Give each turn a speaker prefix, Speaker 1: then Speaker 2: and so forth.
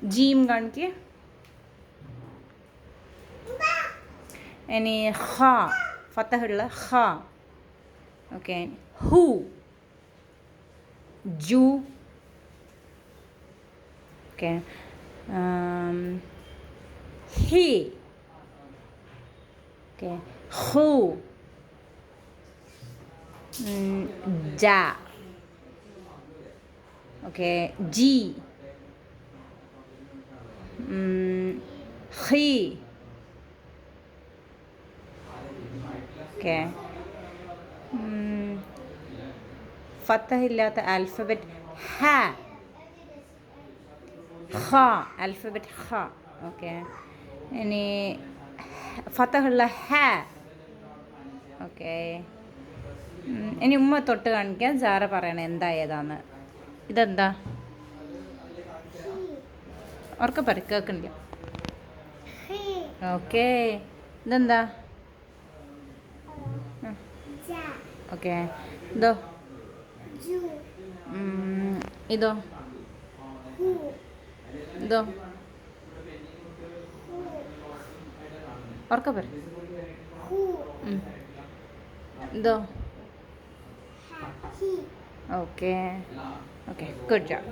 Speaker 1: ജീം കാണിക്ക്. ഇനി ഹ, ഫത്തഹുള്ള ഹ. ഓക്കെ. ഹു, ജു. ഓക്കെ. ഹി. ഓക്കെ. ഹു, ജ. ഓക്കെ. ജി, ഹി. ഓക്കെ. ഫത്തഹില്ലാത്ത ആൽഫബറ്റ് ഹ. ഹ, ആൽഫബറ്റ് ഹ. ഓക്കെ. ഇനി ഫത്തഹുള്ള ഹ. ഓക്കെ. ഇനി ഉമ്മ തൊട്ട് കാണിക്കാൻ സാറ പറയണേ എന്താ ഏതാന്ന്. ഇതെന്താ? അവർക്ക് പരിക്കേക്കണ്ട. ഓക്കെ. ഇതെന്താ? ഓക്കെ. ഇതോ? ഇതോ? ഇതോ? ഉറക്കെ പറ. ഇതോ? ഓക്കെ. Okay, good job.